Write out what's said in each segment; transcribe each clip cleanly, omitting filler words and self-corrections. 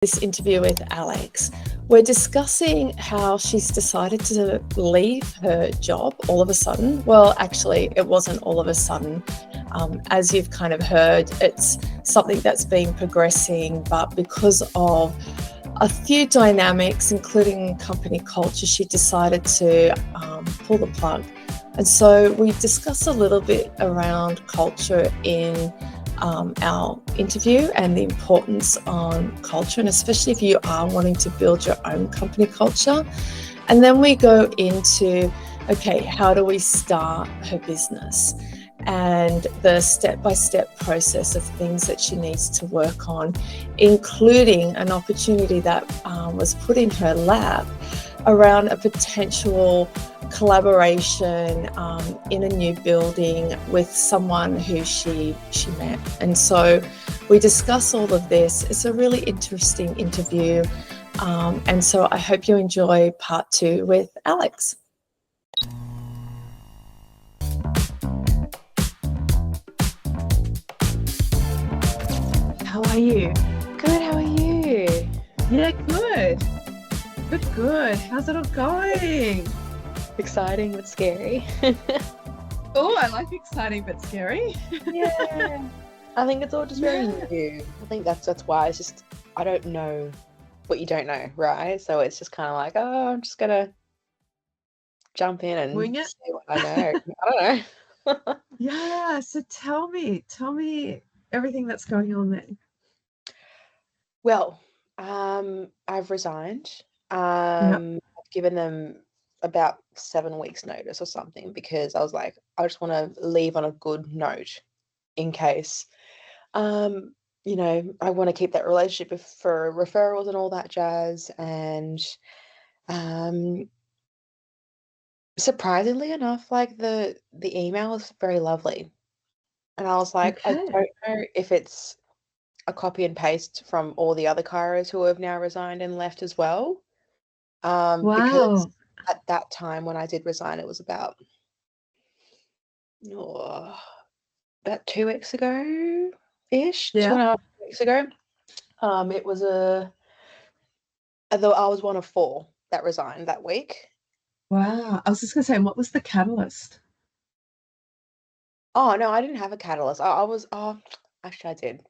this interview with Alex. We're discussing how she's decided to leave her job all of a sudden. Well, actually, it wasn't all of a sudden. As you've kind of heard, it's something that's been progressing, but because of a few dynamics, including company culture, she decided to pull the plug. And so we discuss a little bit around culture in our interview and the importance on culture, and especially if you are wanting to build your own company culture. And then we go into, okay, how do we start her business and the step-by-step process of things that she needs to work on, including an opportunity that was put in her lap around a potential collaboration in a new building with someone who she met. And so we discuss all of this. It's a really interesting interview. And so I hope you enjoy part 2 with Alex. How are you? Good, how are you? Yeah, good. Good. How's it all going? Exciting but scary. Oh, I like exciting but scary. Yeah. I think it's all just very new. I think that's why it's just, I don't know what you don't know, right? So it's just kind of like, oh, I'm just gonna jump in and Wing it. see what I know. I don't know. Yeah, so tell me everything that's going on there. Well, I've resigned. Yeah. I've given them about 7 weeks notice or something because I was like, I just want to leave on a good note in case. I want to keep that relationship for referrals and all that jazz. And um, surprisingly enough, like the email was very lovely. And I was like, I Okay. don't know if it's a copy and paste from all the other chiros who have now resigned and left as well. Because Wow. at that time when I did resign, it was oh, about 2 weeks ago ish, two Yeah. and a half weeks ago. It was although I was one of 4 that resigned that week. Wow. I was just gonna say, what was the catalyst? Oh no, I didn't have a catalyst. I was actually I did.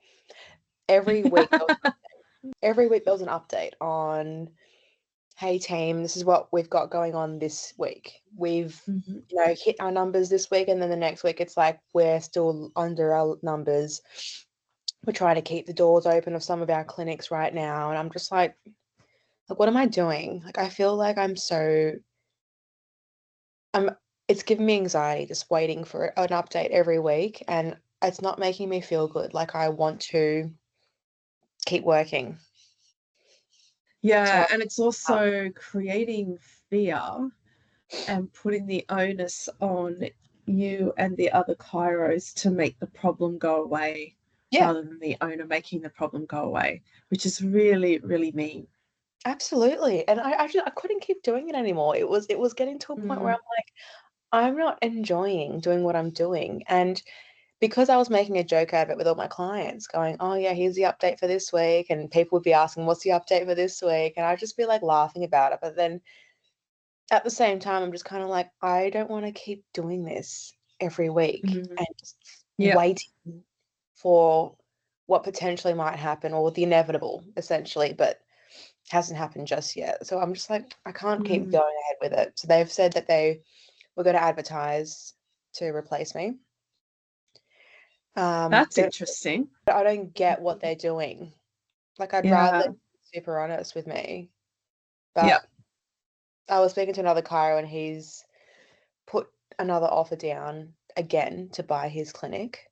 Every week there was every week there was an update on, hey team, this is what we've got going on this week. We've Mhm. hit our numbers this week, and then the next week it's like we're still under our numbers. We're trying to keep the doors open of some of our clinics right now, and I'm just like what am I doing? Like I feel like I'm it's giving me anxiety just waiting for an update every week, and it's not making me feel good. Like I want to keep working. Yeah, So and it's also creating fear and putting the onus on you and the other Kairos to make the problem go away yeah, rather than the owner making the problem go away, which is really, really mean. absolutely. And I couldn't keep doing it anymore. It was getting to a point where Mm. I'm like, I'm not enjoying doing what I'm doing. And because I was making a joke out of it with all my clients, going, oh yeah, here's the update for this week, and people would be asking, what's the update for this week? And I'd just be like laughing about it. But then at the same time, I'm just kind of like, I don't want to keep doing this every week Mm. and just Yeah. waiting for what potentially might happen or the inevitable, essentially, but hasn't happened just yet. So I'm just like, I can't keep Mm. going ahead with it. So they've said that they were going to advertise to replace me. That's But interesting. I don't get what they're doing. Like, I'd rather Yeah. them be super honest with me. Yeah. But I was speaking to another chiro, and he's put another offer down again to buy his clinic,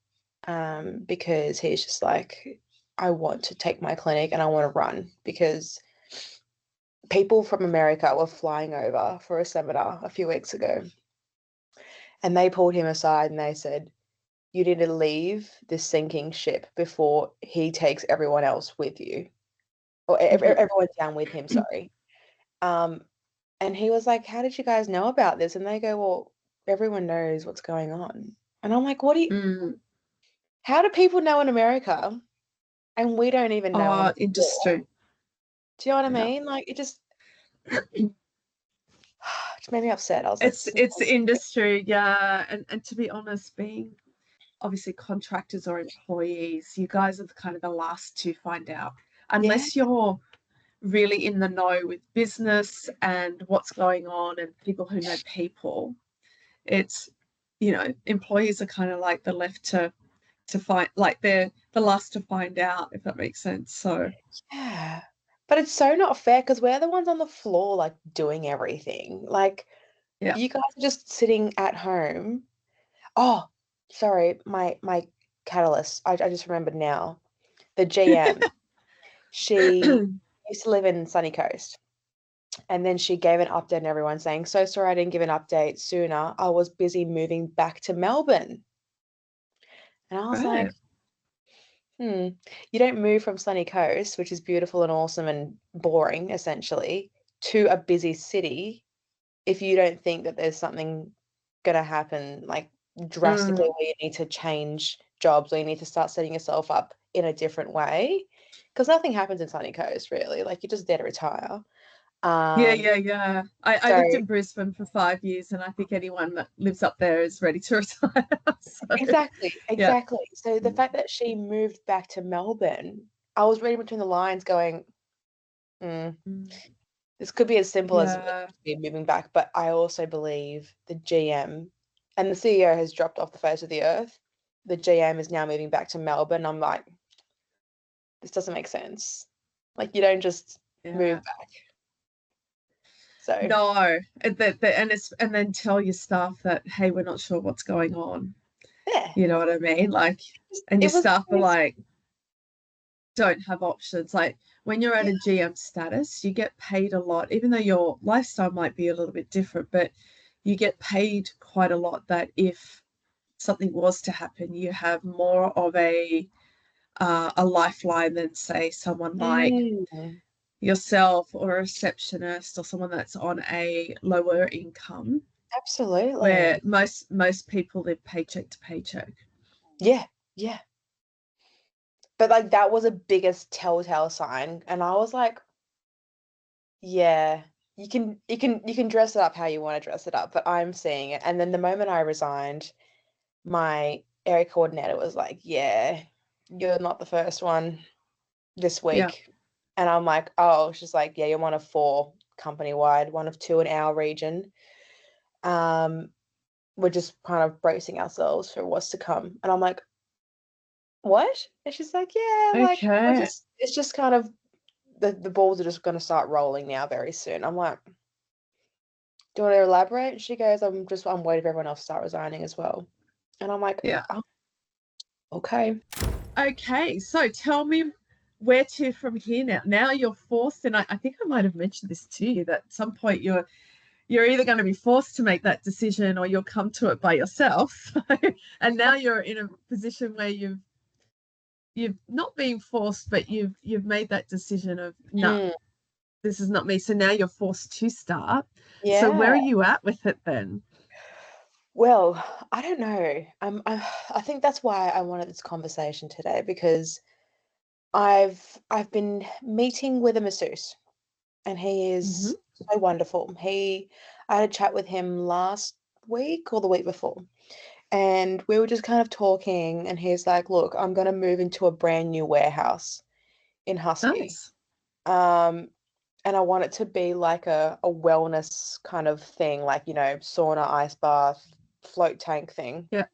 because he's just like, I want to take my clinic and I want to run because people from America were flying over for a seminar a few weeks ago, and they pulled him aside and they said, you need to leave this sinking ship before he takes everyone else with you, or Mhm. everyone down with him, sorry. Um, and he was like, how did you guys know about this? And they go, well, everyone knows what's going on. And I'm like, Mm. how do people know in America and we don't even know on the floor? Industry. Do you know what I Yeah. mean? Like, it just made me upset. I was like, It's industry, yeah. And to be honest, being obviously contractors or employees, you guys are kind of the last to find out. yeah, Unless you're really in the know with business and what's going on and people who know people, it's, employees are kind of like the left to find, like they're the last to find out, if that makes sense. So yeah. But it's so not fair because we're the ones on the floor, like, doing everything. Like, yeah. you guys are just sitting at home. Oh, sorry, my catalyst. I just remembered now. The GM, she used to live in Sunny Coast. And then she gave an update and everyone saying, so sorry I didn't give an update sooner. I was busy moving back to Melbourne. And I was like, Right. you don't move from Sunny Coast, which is beautiful and awesome and boring, essentially, to a busy city if you don't think that there's something going to happen, like, drastically, Mm. where you need to change jobs or you need to start setting yourself up in a different way. Because nothing happens in Sunny Coast, really. Like, you're just there to retire. Yeah, Um, yeah, yeah. I so lived in Brisbane for 5 years, and I think anyone that lives up there is ready to retire. So, exactly, yeah. exactly. So the fact that she moved back to Melbourne, I was reading between the lines going, mm, Mm. this could be as simple as Yeah, me moving back, but I also believe the GM and the CEO has dropped off the face of the earth. The GM is now moving back to Melbourne. I'm like, this doesn't make sense. Like, you don't just move yeah. back. So No, and then tell your staff that, hey, we're not sure what's going on. yeah, You know what I mean? Like, and your it was staff are like, don't have options. Like when you're at yeah. a GM status, you get paid a lot, even though your lifestyle might be a little bit different, but you get paid quite a lot that if something was to happen, you have more of a lifeline than say someone like Mm, yourself or a receptionist or someone that's on a lower income where absolutely. most people live paycheck to paycheck. Yeah, yeah. But like that was a biggest telltale sign. And I was like, yeah, you can dress it up how you want to dress it up, but I'm seeing it. And then the moment I resigned, my area coordinator was like, yeah, you're not the first one this Yeah. week. And I'm like, oh, she's like, yeah, you're one of four company wide, one of two in our region. Um, we're just kind of bracing ourselves for what's to come. And I'm like, what? And she's like, yeah, like Okay. it's just kind of the balls are just gonna start rolling now very soon. I'm like, do you want to elaborate? And she goes, I'm waiting for everyone else to start resigning as well. And I'm like, Yeah. oh, okay. Okay. So tell me where to from here now. Now you're forced, and I think I might have mentioned this to you that at some point you're either going to be forced to make that decision or you'll come to it by yourself. And now you're in a position where you've not been forced, but you've made that decision of no, Mm, this is not me. So now you're forced to start. So where yeah. are you at with it then? Well, I don't know. I think that's why I wanted this conversation today because I've been meeting with a masseuse and he Mm-hmm. is so wonderful. I had a chat with him last week or the week before, and we were just kind of talking, and he's like, "Look, I'm gonna move into a brand new warehouse in Husky. Nice. Um, and I want it to be like a wellness kind of thing, like, sauna, ice bath, float tank thing." Yeah.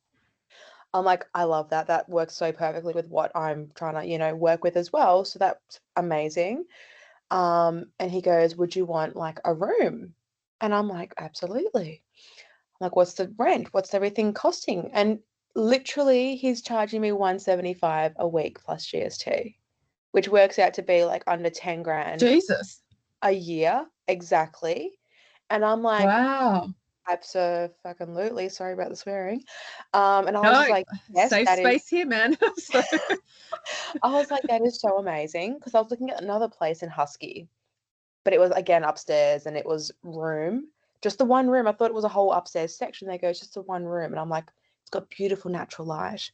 I'm like, I love that. That works so perfectly with what I'm trying to, work with as well. So that's amazing. And he goes, would you want like a room? And I'm like, absolutely. Like, what's the rent? What's everything costing? And literally, he's charging me 175 a week plus GST, which works out to be like under 10 grand Jesus. a year. Exactly. And I'm like, Wow. absolutely. Sorry about the swearing. And I was No, just like, yes, safe that is. space here, man. So, I was like, that is so amazing because I was looking at another place in Husky, but it was again upstairs and it was room, just the one room. I thought it was a whole upstairs section. They go, it's just the one room, and I'm like, it's got beautiful natural light,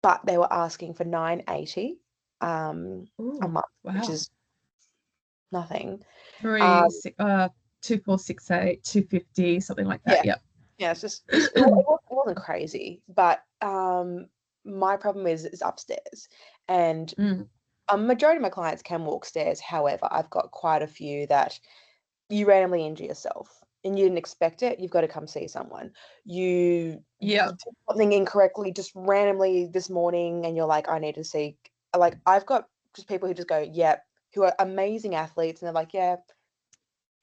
but they were asking for 980 a ooh, month, which wow. is nothing. 2468, 250, something like that. Yeah. Yeah, it wasn't crazy, but my problem is upstairs, and a majority of my clients can walk stairs. However, I've got quite a few that you randomly injure yourself and you didn't expect it. You've got to come see someone. You Yeah. did something incorrectly just randomly this morning, and you're like, I need to see. Like, I've got just people who just go, yeah, who are amazing athletes, and they're like, yeah,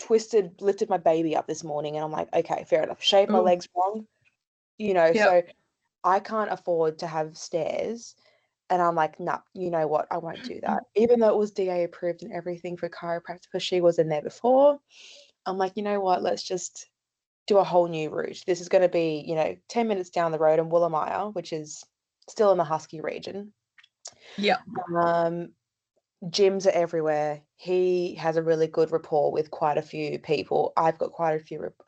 lifted my baby up this morning, and I'm like, okay, fair enough. Shaved my Oh, legs wrong, you know. yeah. So I can't afford to have stairs. And I'm like, nah, you know what? I won't do that. Even though it was DA approved and everything for chiropractic, because she was in there before. I'm like, you know what? Let's just do a whole new route. This is going to be, 10 minutes down the road in Woolamaya, which is still in the Husky region. Yeah. Gyms are everywhere. He has a really good rapport with quite a few people. I've got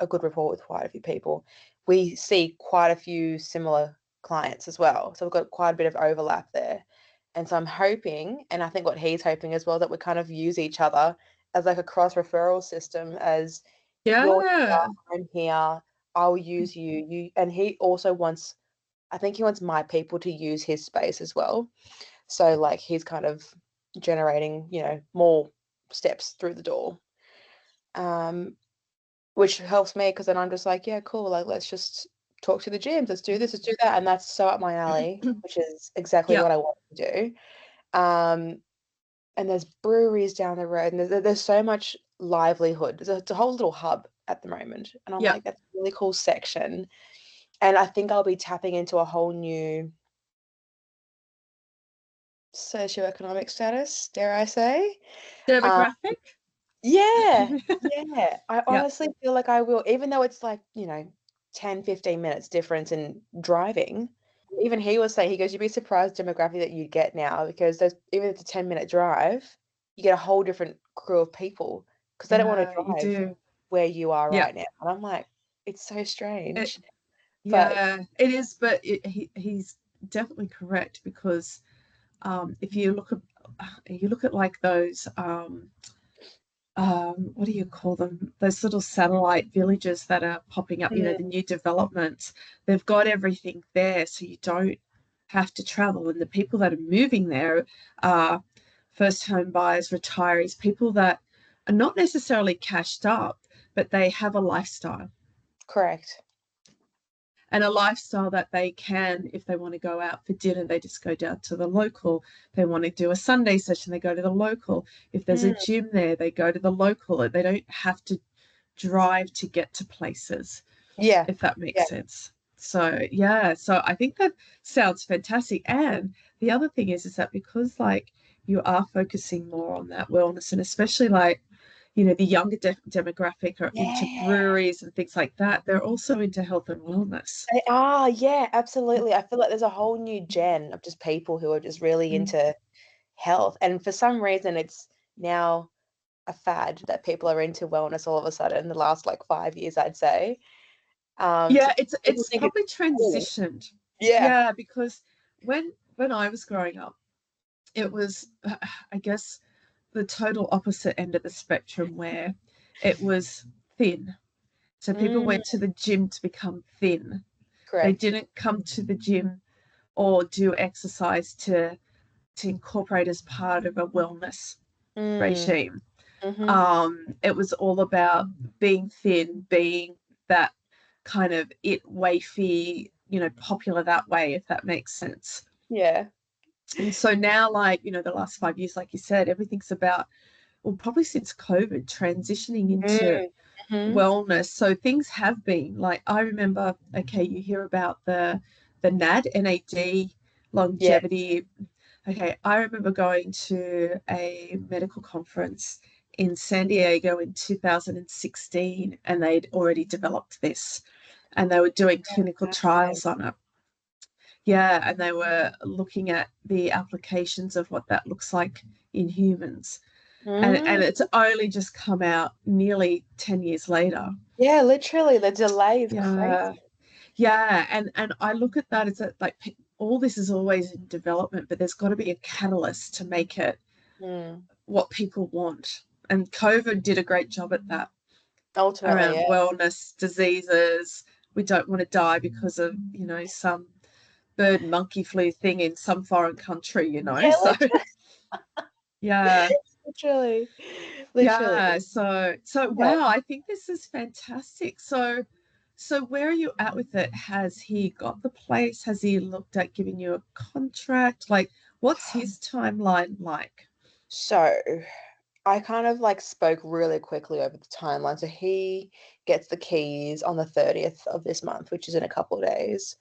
a good rapport with quite a few people. We see quite a few similar clients as well. So we've got quite a bit of overlap there. And so I'm hoping, and I think what he's hoping as well, that we kind of use each other as like a cross referral system, as you're Yeah. here, I'm here, I'll use you. And he also wants, I think he wants my people to use his space as well. So like he's kind of generating, more steps through the door, which helps me because then I'm just like, yeah, cool. Like, let's just talk to the gyms. Let's do this, let's do that. And that's so up my alley, which is exactly Yeah. what I want to do. And there's breweries down the road, and there's so much livelihood. It's a whole little hub at the moment. And I'm Yeah. like, that's a really cool section. And I think I'll be tapping into a whole new socioeconomic status, dare I say. Demographic. Yeah, yeah. I Yeah. honestly feel like I will, even though it's like, 10, 15 minutes difference in driving. Even he was saying, he goes, you'd be surprised demographic that you get now, because even if it's a 10-minute drive, you get a whole different crew of people because they don't want to Yeah, you drive do. where you are Yeah. right now. And I'm like, it's so It, strange. But yeah, it is, but he's definitely correct, because if you look at like those what do you call them? Those little satellite villages that are popping up, the new developments, they've got everything there, so you don't have to travel. And the people that are moving there are first home buyers, retirees, people that are not necessarily cashed up, but they have a lifestyle. correct. And a lifestyle that they can, if they want to go out for dinner, they just go down to the local. They want to do a Sunday session, they go to the local. If there's a gym there, they go to the local. They don't have to drive to get to places, Yeah. if that makes Yeah. sense. So yeah, so I think that sounds fantastic. And the other thing is that because like you are focusing more on that wellness, and especially like the younger demographic are into Yeah. breweries and things like that, they're also into health and wellness. They are, yeah, absolutely. I feel like there's a whole new gen of just people who are just really into health. And for some reason, it's now a fad that people are into wellness all of a sudden in the last like 5 years, I'd say. Yeah, So people it's think it's probably cool. transitioned. Yeah, Yeah, because when I was growing up, it was I guess the total opposite end of the spectrum, where it was thin. So people mm, went to the gym to become thin. They correct. didn't come to the gym or do exercise to incorporate as part of a wellness Mm, regime. mm-hmm. It was all about being thin, being that kind of wafy, popular that way, if that makes sense. Yeah. And so now, like, the last 5 years, like you said, everything's about, well, probably since COVID, transitioning into Mm-hmm. wellness. So things have been like, I remember, okay, you hear about the NAD Yeah. longevity. Okay, I remember going to a medical conference in San Diego in 2016, and they'd already developed this, and they were doing clinical Right. trials on it. Yeah, and they were looking at the applications of what that looks like in humans. And Mm. it's only just come out nearly 10 years later. Yeah, literally, the delay is Yeah. crazy. Yeah, and I look at that as like all this is always in development, but there's got to be a catalyst to make it Mm. what people want. And COVID did a great job at that, Ultimately, around yeah. wellness, diseases. We don't want to die because of, some bird monkey flu thing in some foreign country, Yeah, So yeah. literally. Yeah, so Yeah. wow, I think this is fantastic. So where are you at with it? Has he got the place? Has he looked at giving you a contract? Like, what's his timeline like? So I kind of like spoke really quickly over the timeline. So he gets the keys on the 30th of this month, which is in a couple of days.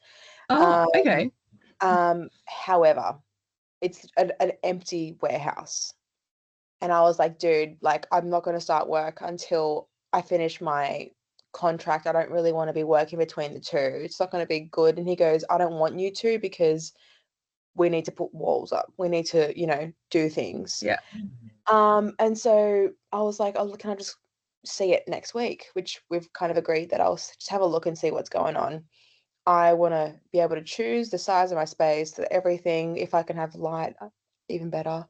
Oh, Um, okay. however, it's an empty warehouse. And I was like, dude, like, I'm not going to start work until I finish my contract. I don't really want to be working between the two. It's not going to be good. And he goes, I don't want you to, because we need to put walls up. We need to, do things. Yeah. And so I was like, oh, can I just see it next week? Which we've kind of agreed that I'll just have a look and see what's going on. I want to be able to choose the size of my space, everything. If I can have light, even better.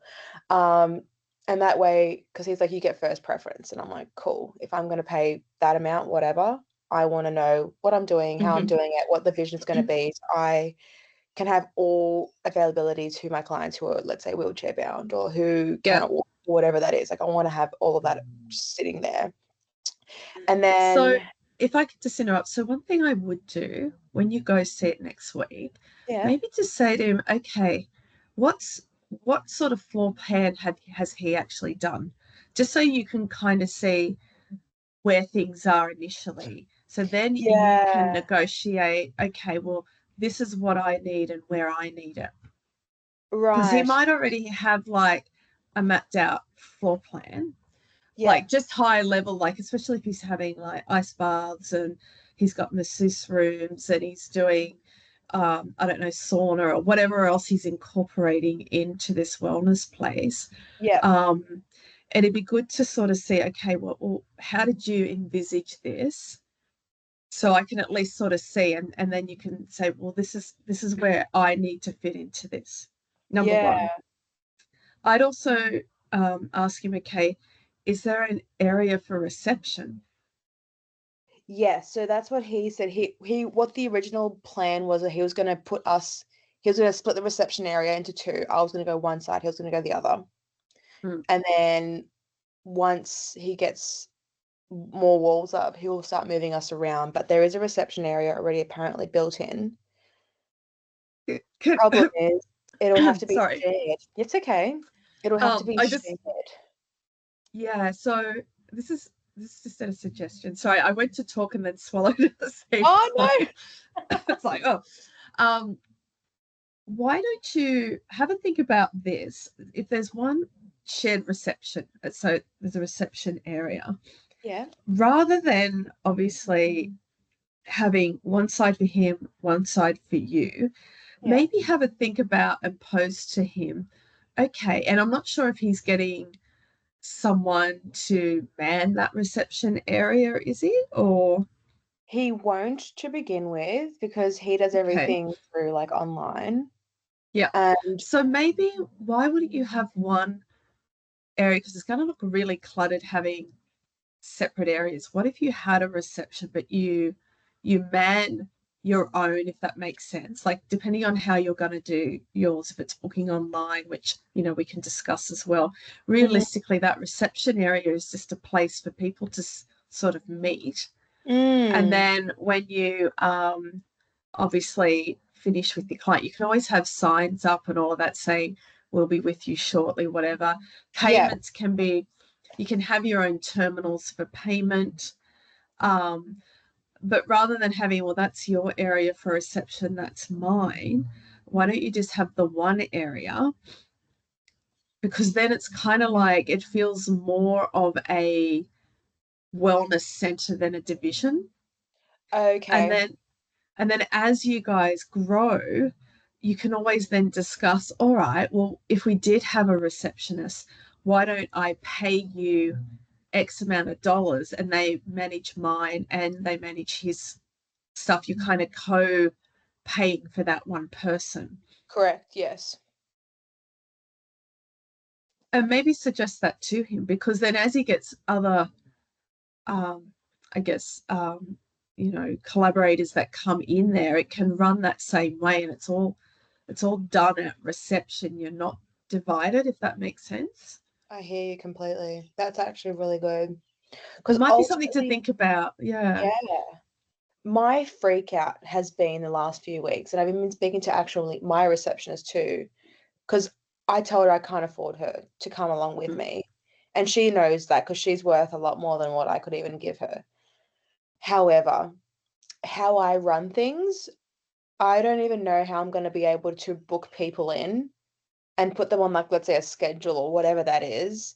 And that way, because he's like, you get first preference. And I'm like, cool. If I'm going to pay that amount, whatever, I want to know what I'm doing, how I'm doing it, what the vision's going to be. So I can have all availability to my clients who are, let's say, wheelchair bound or who Yeah. cannot walk, whatever that is. Like, I want to have all of that sitting there. And then, So if I could just interrupt, so one thing I would do when you go see it next week, yeah, maybe just say to him, okay, what sort of floor plan has he actually done? Just so you can kind of see where things are initially. So then you can yeah, negotiate, okay, well, this is what I need and where I need it. Because he right, might already have like a mapped out floor plan, yeah, like just high level, like especially if he's having like ice baths and he's got masseuse rooms and he's doing I don't know, sauna or whatever else he's incorporating into this wellness place. yeah. um it'd be good to sort of see, okay, well, how did you envisage this, so I can at least sort of see, and then you can say, well, this is where I need to fit into this. Number Yeah, one, I'd also ask him, okay, is there an area for reception? yeah. So that's what he said. He what the original plan was that he was gonna split the reception area into two. I was gonna go one side, he was gonna go the other. Hmm. And then once he gets more walls up, he will start moving us around. But there is a reception area already apparently built in. Problem is, it'll have to be Sorry. shared. It's okay. It'll have to be I just, shared. yeah, so this is just a suggestion. Sorry, I went to talk and then swallowed at the same Oh time. no. It's like, oh, um, why don't you have a think about this? If there's one shared reception, so there's a reception area, Yeah. rather than obviously having one side for him, one side for you, Yeah. maybe have a think about and pose to him, okay, and I'm not sure if he's getting someone to man that reception area, is he? Or, He won't to begin with because he does okay, everything through like online. yeah. And So maybe why wouldn't you have one area? Because it's going to look really cluttered having separate areas. What if you had a reception, but you man your own, if that makes sense? Like depending on how you're going to do yours, if it's booking online, which we can discuss as well. Mhm. Realistically, that reception area is just a place for people to sort of meet. And Mm. then when you obviously finish with your client, you can always have signs up and all of that saying, we'll be with you shortly, whatever. Yeah. Payments can be, you can have your own terminals for payment. But rather than having, well, that's your area for reception, that's mine, why don't you just have the one area? Because then it's kind of like it feels more of a wellness center than a division. And Okay. then And then as you guys grow, you can always then discuss, all right, well, if we did have a receptionist, why don't I pay you X amount of dollars and they manage mine and they manage his stuff? You're kind of co-paying for that one person. Correct. Yes. And maybe suggest that to him, because then as he gets other, I guess, you know, collaborators that come in there, it can run that same way, and it's all done at reception. You're not divided, if that makes sense. I hear you completely. That's actually really good. It Because might be something to ultimately, think about. Yeah. my freak out has been the last few weeks, and I've been speaking to actually my receptionist too, because I told her I can't afford her to come along with me. And she knows that because she's worth a lot more than what I could even give her. However, how I run things, I don't even know how I'm going to be able to book people in and put them on, like, let's say a schedule or whatever that is,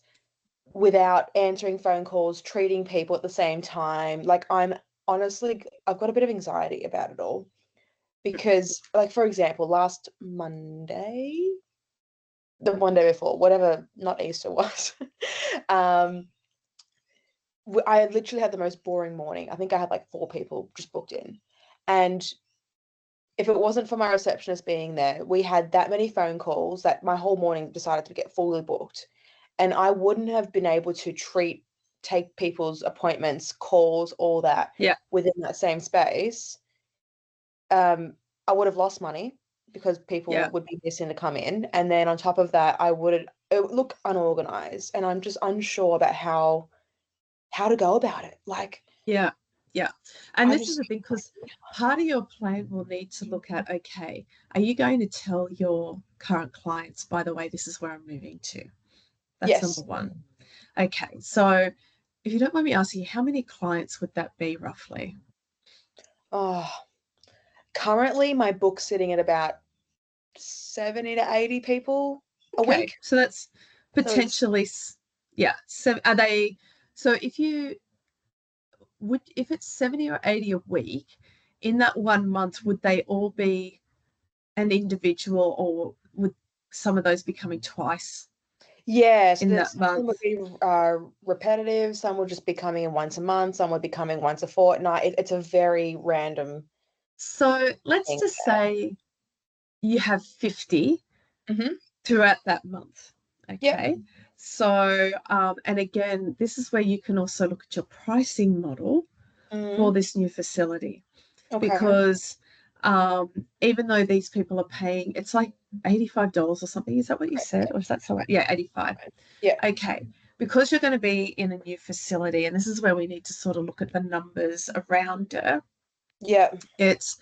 without answering phone calls, treating people at the same time. Like, I'm honestly, I've got a bit of anxiety about it all because, like, for example, last Monday, the Monday before, whatever, not Easter was, I literally had the most boring morning. I think I had like 4 people just booked in. And if it wasn't for my receptionist being there, we had that many phone calls that my whole morning decided to get fully booked. And I wouldn't have been able to take people's appointments, calls, all that within that same space. I would have lost money because people would be missing to come in. And then on top of that, it would look unorganized. And I'm just unsure about how to go about it. Like, Yeah. And this is the thing, because part of your plan will need to look at, okay, are you going to tell your current clients, by the way, this is where I'm moving to? That's yes. number one. Okay, so if you don't mind me asking, how many clients would that be roughly? Oh, currently my book's sitting at about 70 to 80 people a week. So that's potentially, So are they, so if it's 70 or 80 a week, in that 1 month, would they all be an individual, or would some of those be coming twice? Yes, in that some month would be repetitive, some would just be coming in once a month, some would be coming once a fortnight. It's a very random So let's thing. just say you have 50 throughout that month. Okay. Yep. So, and again, this is where you can also look at your pricing model for this new facility, because even though these people are paying, it's like $85 or something. Is that what you said? Or is that so? Yeah, 85. Yeah. Okay. Because you're going to be in a new facility, and this is where we need to sort of look at the numbers around it. Yeah. It's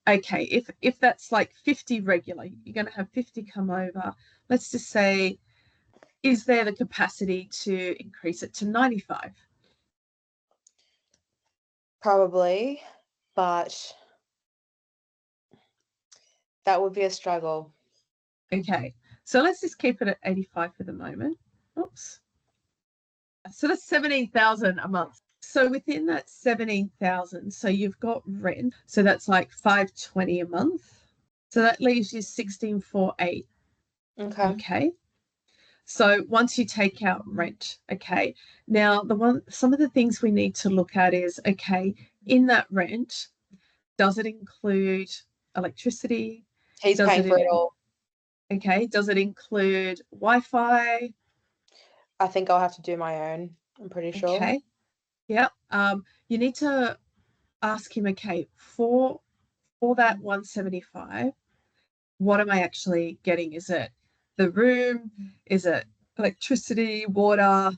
okay, if that's like 50 regular, you're going to have 50 come over. Let's just say, is there the capacity to increase it to 95? Probably, but that would be a struggle. Okay, so let's just keep it at 85 for the moment. Oops. So that's 17,000 a month. So within that 17,000, so you've got rent, so that's like 520 a month. So that leaves you 1648. Okay. So once you take out rent, okay. Now some of the things we need to look at is, okay, in that rent, does it include electricity? He's paying for it all. Okay. Does it include Wi-Fi? I think I'll have to do my own, I'm pretty sure. Okay. Yeah. You need to ask him, okay, for that 175, what am I actually getting? Is it the room? Is it electricity, water?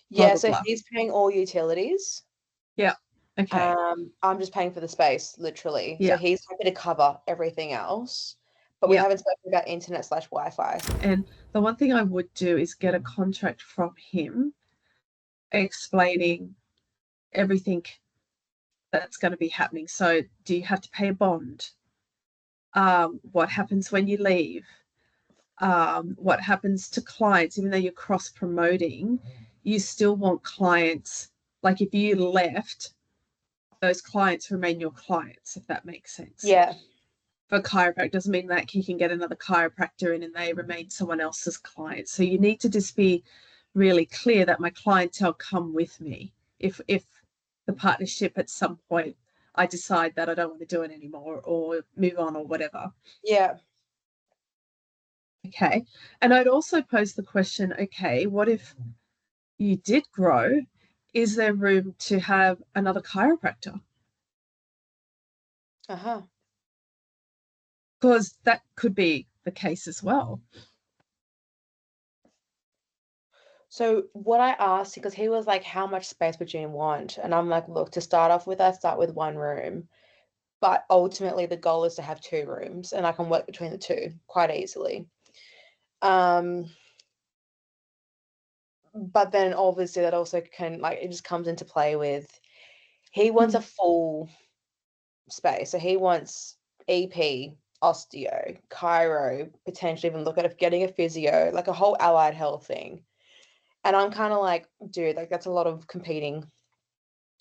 Yeah, blah, so blah. he's paying all utilities. Yeah. Okay. I'm just paying for the space, literally. Yeah. So he's happy to cover everything else, but we haven't spoken about internet/Wi-Fi. And the one thing I would do is get a contract from him explaining everything that's going to be happening. So do you have to pay a bond? What happens when you leave? What happens to clients? Even though you're cross-promoting, you still want clients. Like if you left, those clients remain your clients, if that makes sense. Yeah. For chiropractor doesn't mean that he can get another chiropractor in and they remain someone else's client. So you need to just be really clear that my clientele come with me. If the partnership at some point I decide that I don't want to do it anymore or move on or whatever. Yeah. Okay. And I'd also pose the question, okay, what if you did grow? Is there room to have another chiropractor? Uh-huh. Because that could be the case as well. So what I asked, because he was like, how much space would you want? And I'm like, look, to start off with, I start with one room. But ultimately the goal is to have two rooms and I can work between the two quite easily. But then obviously that also can, like, it just comes into play with, he wants a full space. So he wants EP, osteo, chiro, potentially even look at getting a physio, like a whole allied health thing. And I'm kind of like, dude, like that's a lot of competing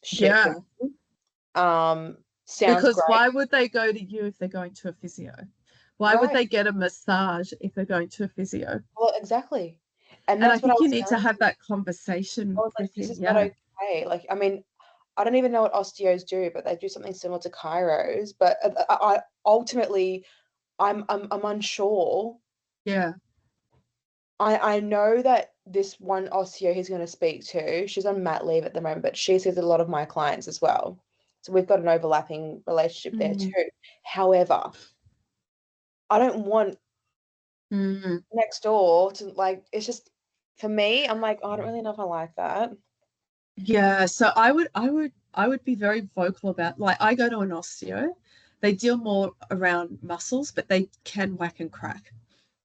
shit for me. Sounds Because great. why would they go to you if they're going to a physio? Why would they get a massage if they're going to a physio? Well, exactly. And And I that's what I think you was need to going have to. that I conversation was like, with this him. is not Yeah. okay. Like, I mean, I don't even know what osteos do, but they do something similar to chiros. But I ultimately, I'm unsure. Yeah. I know that this one osteo he's going to speak to, she's on mat leave at the moment, but she sees a lot of my clients as well. So we've got an overlapping relationship there too. However, I don't want next door to, like, it's just, for me, I'm like, oh, I don't really know if I like that. Yeah. So I would be very vocal about, like, I go to an osteo. They deal more around muscles, but they can whack and crack.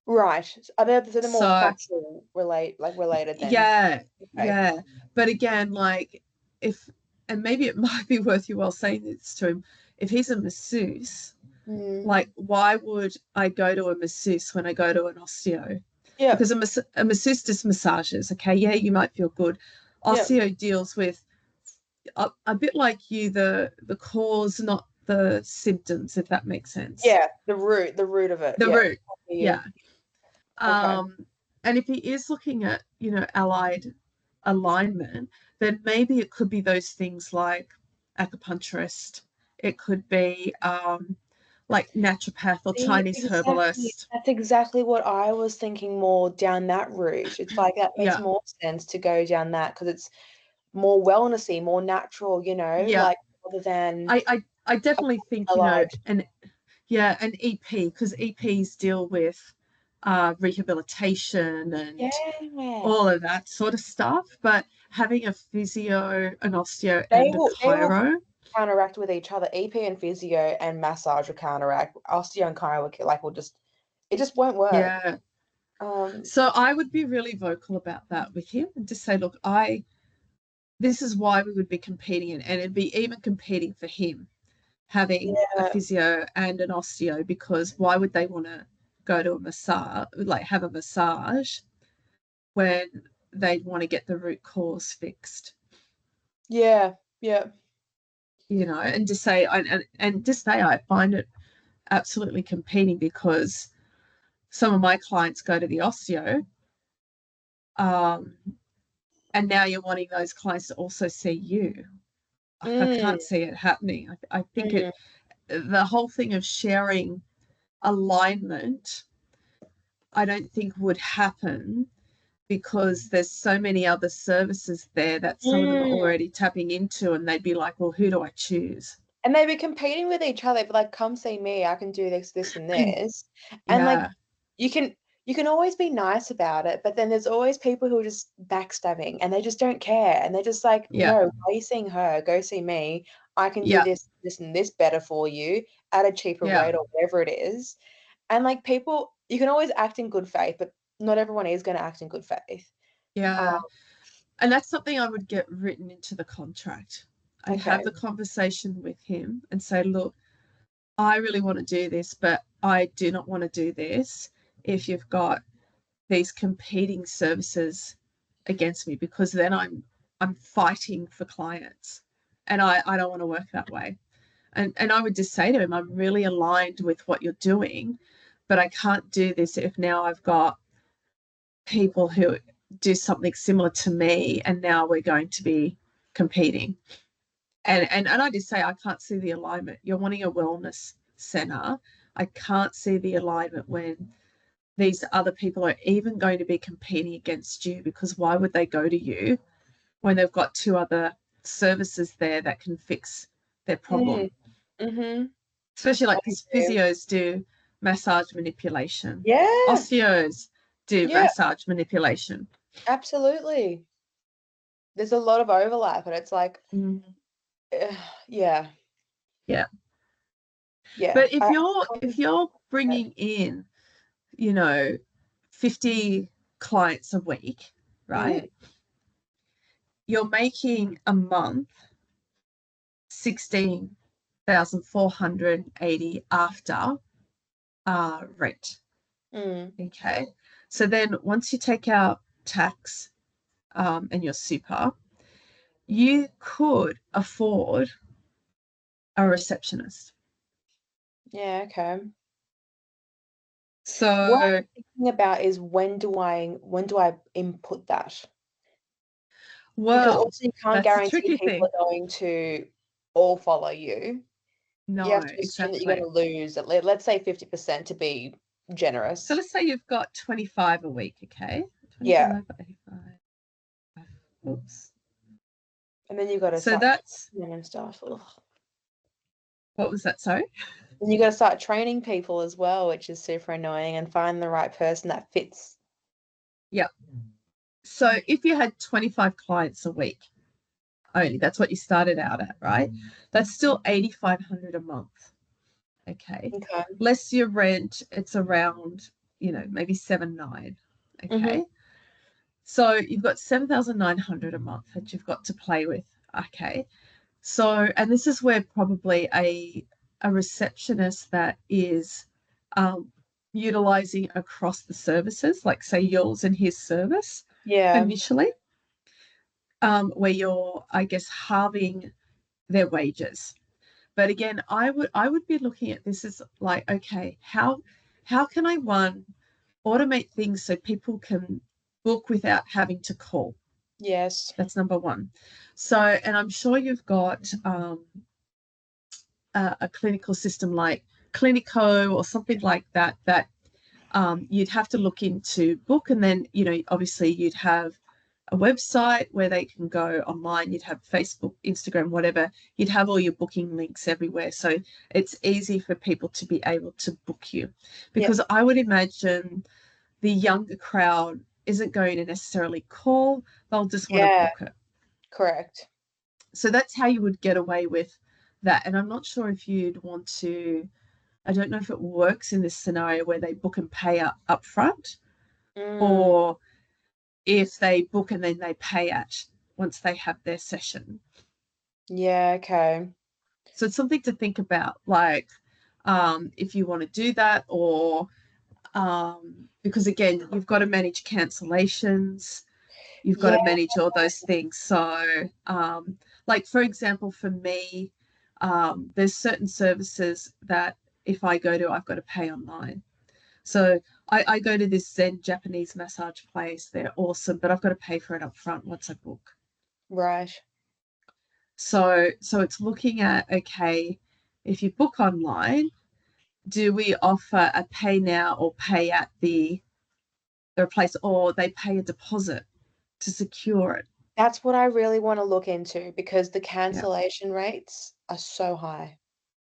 Right. Are they more So factual related then? yeah, Okay. yeah. But again, like, if, and maybe it might be worth you well saying this to him, if he's a masseuse, Mm. like, why would I go to a masseuse when I go to an osteo? Yeah. Because a masseuse does massages, okay? Yeah, you might feel good. Yeah. Osteo deals with a bit like you, the cause, not the symptoms, if that makes sense. Yeah. The root of it. The Yeah. root, Yeah. yeah. Okay. And if he is looking at, allied alignment, then maybe it could be those things like acupuncturist. It could be like naturopath or See, Chinese exactly. herbalist. That's exactly what I was thinking, more down that route. It's like that makes Yeah, more sense to go down that because it's more wellnessy, more natural, yeah. like rather than I definitely think, allied. an EP, because EPs deal with rehabilitation and Yeah. all of that sort of stuff. But having a physio, an osteo, They and a will chiro, counteract with each other. EP and physio and massage will counteract. Osteo and chiro will just, it just won't work. yeah. Um, So I would be really vocal about that with him and just say, look, this is why we would be competing, and it'd be even competing for him having a yeah, physio and an osteo, because why would they want to go to a massage, like have a massage, when they'd want to get the root cause fixed? yeah, yeah. And just say, and just say, I find it absolutely competing, because some of my clients go to the osteo, um, and now you're wanting those clients to also see you. I Mm, can't see it happening. I think mm. the whole thing of sharing alignment, I don't think would happen, because there's so many other services there that some of them are Mm. already tapping into, and they'd be like, well, who do I choose? And they'd be competing with each other, but like, come see me, I can do this, this, and this. And like, Yeah, you can you can always be nice about it, but then there's always people who are just backstabbing and they just don't care. And they're just like, yeah, no, why are you seeing her? Go see me. I can do yeah, this, this, and this better for you at a cheaper yeah, rate or whatever it is. And like, people, you can always act in good faith, but not everyone is going to act in good faith. yeah. And that's something I would get written into the contract. I'd Okay. have the conversation with him and say, look, I really want to do this, but I do not want to do this if you've got these competing services against me, because then I'm fighting for clients, and I don't want to work that way. And I would just say to him, I'm really aligned with what you're doing, but I can't do this if now I've got people who do something similar to me, and now we're going to be competing. And I just say, I can't see the alignment. You're wanting a wellness center. I can't see the alignment when these other people are even going to be competing against you, because why would they go to you when they've got 2 other services there that can fix their problem? Mm-hmm. Especially like I these do. physios do massage manipulation, Yeah, osteos do yeah, massage manipulation. absolutely. There's a lot of overlap, and it's like, yeah, Yeah. yeah. But if you're bringing in, 50 clients a week, right? You're making a month 16,480 after rent. Okay. So then once you take out tax and your super, you could afford a receptionist. Yeah, okay. So What I'm thinking about is when do I input that? Because well, also you can't that's a guarantee tricky people thing. are going to all follow you. You No, have to assume that you're exactly. going to lose let's say 50% to be generous. So let's say you've got 25 a week, okay? Yeah. 25, 85. Oops. And then you've got to So start that's, training and stuff. Ugh. what was that? Sorry? And you got to start training people as well, which is super annoying, and find the right person that fits. Yeah. So if you had 25 clients a week only, that's what you started out at, right? That's still 8,500 a month. Okay. Okay. Less your rent, it's around, maybe 7,900. Okay. So you've got 7,900 a month that you've got to play with. Okay. So, and this is where probably a receptionist that is utilizing across the services, like say yours and his service Yeah. initially, where you're, I guess, halving their wages. But again, I would be looking at this as like, okay, how can I automate things so people can book without having to call? Yes. That's number one. So, and I'm sure you've got a clinical system like Clinico or something like that you'd have to look into book, and then obviously you'd have a website where they can go online, you'd have Facebook, Instagram, whatever, you'd have all your booking links everywhere, so it's easy for people to be able to book you, because I would imagine the younger crowd isn't going to necessarily call, they'll just want to book it. Correct. So that's how you would get away with that. And I'm not sure if you'd want to, I don't know if it works in this scenario where they book and pay up front, or if they book and then they pay it once they have their session. Yeah, okay. So it's something to think about, like if you want to do that, or because again, you've got to manage cancellations, you've got to manage all those things. So like for example, for me, there's certain services that if I go to, I've got to pay online. So I go to this Zen Japanese massage place. They're awesome, but I've got to pay for it up front once I book. Right. So it's looking at, okay, if you book online, do we offer a pay now or pay at the place, or they pay a deposit to secure it? That's what I really want to look into, because the Yeah. cancellation rates are so high.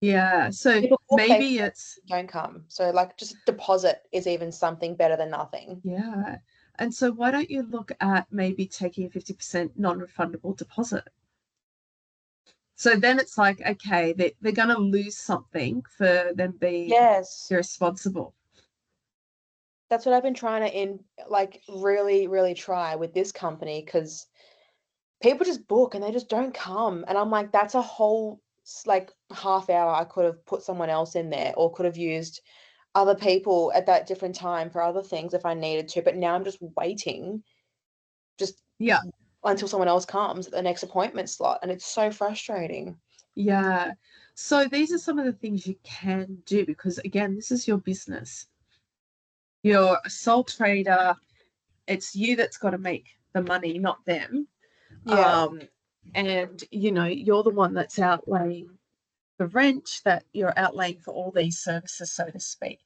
Yeah. So People book, maybe it's don't come. So like just a deposit is even something better than nothing. yeah. And so why don't you look at maybe taking a 50% non-refundable deposit? So then it's like, okay, they're going to lose something for them being Yes. irresponsible. That's what I've been trying to really, really try with this company, because people just book and they just don't come. And I'm like, that's a whole like half hour I could have put someone else in there, or could have used other people at that different time for other things if I needed to. But now I'm just waiting Yeah. until someone else comes at the next appointment slot. And it's so frustrating. Yeah. So these are some of the things you can do, because again, this is your business. You're a sole trader. It's you that's got to make the money, not them. Yeah. And you're the one that's outlaying the rent, that you're outlaying for all these services, so to speak.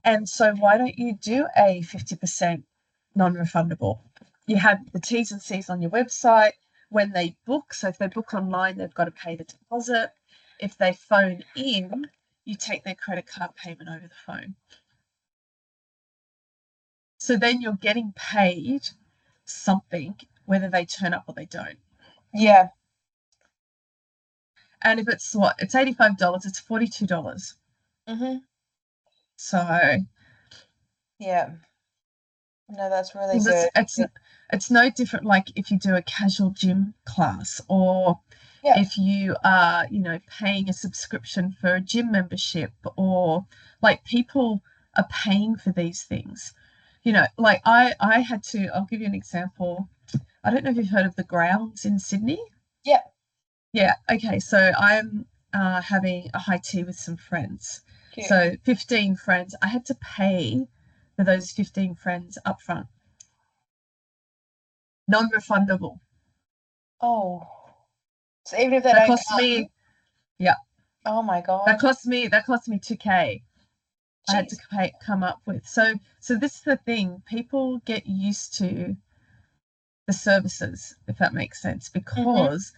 And so why don't you do a 50% non-refundable? You have the T's and C's on your website when they book. So if they book online, they've got to pay the deposit. If they phone in, you take their credit card payment over the phone. So then you're getting paid something, whether they turn up or they don't. Yeah. And if it's it's $85, it's $42. Mm-hmm. So Yeah. No, that's really good. it's no different like if you do a casual gym class, or Yeah. if you are, paying a subscription for a gym membership, or like people are paying for these things. Like I had to, I'll give you an example. I don't know if you've heard of the grounds in Sydney. Yeah. Yeah. Okay. So I'm having a high tea with some friends. Cute. So 15 friends. I had to pay for those 15 friends upfront. Non-refundable. Oh. So even if they That don't cost come, me, yeah, oh my that God. cost me $2K. I had to Jeez. come up with. So this is the thing. People get used to the services, if that makes sense, Mm-hmm. because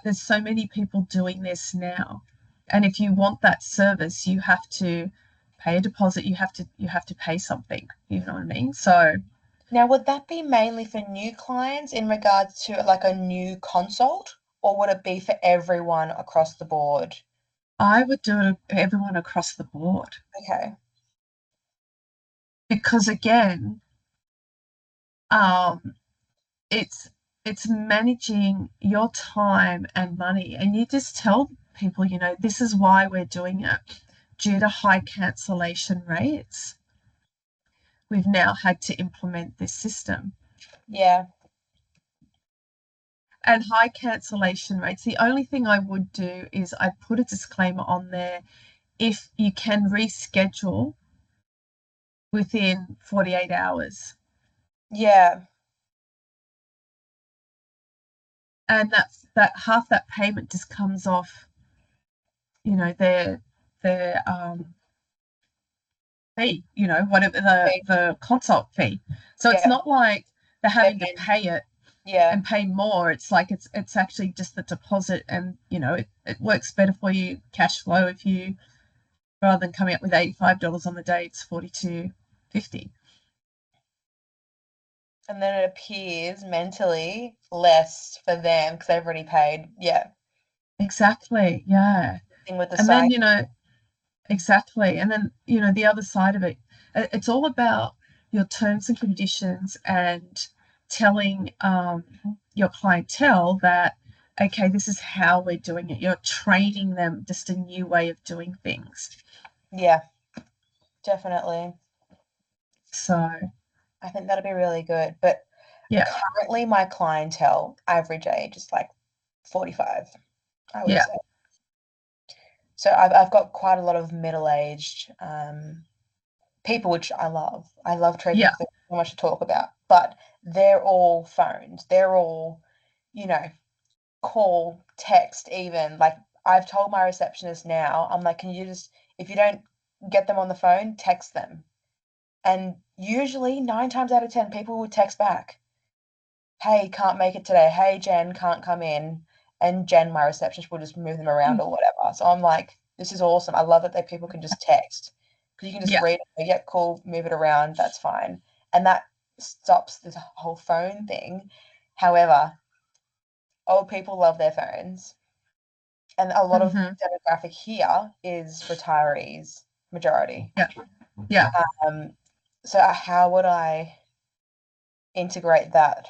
there's so many people doing this now. And if you want that service, you have to pay a deposit. You have to pay something. You know what I mean? So Now, would that be mainly for new clients in regards to like a new consult, or would it be for everyone across the board? I would do it for everyone across the board, Okay. because again, um, it's it's managing your time and money, and you just tell people, this is why we're doing it. Due to high cancellation rates, we've now had to implement this system. Yeah. And high cancellation rates, the only thing I would do is I'd put a disclaimer on there: if you can reschedule within 48 hours. Yeah. And that half that payment just comes off, their fee, whatever Okay. the consult fee. So it's Yeah. not like they're They're having to paying. pay it Yeah. and pay more. It's like it's actually just the deposit, and it works better for you cash flow if you, rather than coming up with $85 on the day, it's $42.50. And then it appears mentally less for them because they've already paid. Yeah. Exactly. Yeah. Thing with the And then, site. exactly. And then, the other side of it, it's all about your terms and conditions, and telling your clientele that, okay, this is how we're doing it. You're training them just a new way of doing things. Yeah, definitely. So, I think that'd be really good. But yeah, currently, my clientele average age is like 45, I would yeah, say. So I've got quite a lot of middle-aged people, which I love. I love trading yeah, because there's so much to talk about. But they're all phones. They're all, you know, call, text, even. Like I've told my receptionist now, I'm like, can you just, if you don't get them on the phone, text them. And usually 9 times out of 10, people would text back, hey, can't make it today. Hey, Jen, can't come in. And Jen, my receptionist, will just move them around or whatever. So I'm like, this is awesome. I love that people can just text, because you can just yeah. read it. Yeah, cool, move it around. That's fine. And that stops this whole phone thing. However, old people love their phones. And a lot of Mm-hmm. demographic here is retirees, majority. Yeah, yeah. Um, so how would I integrate that?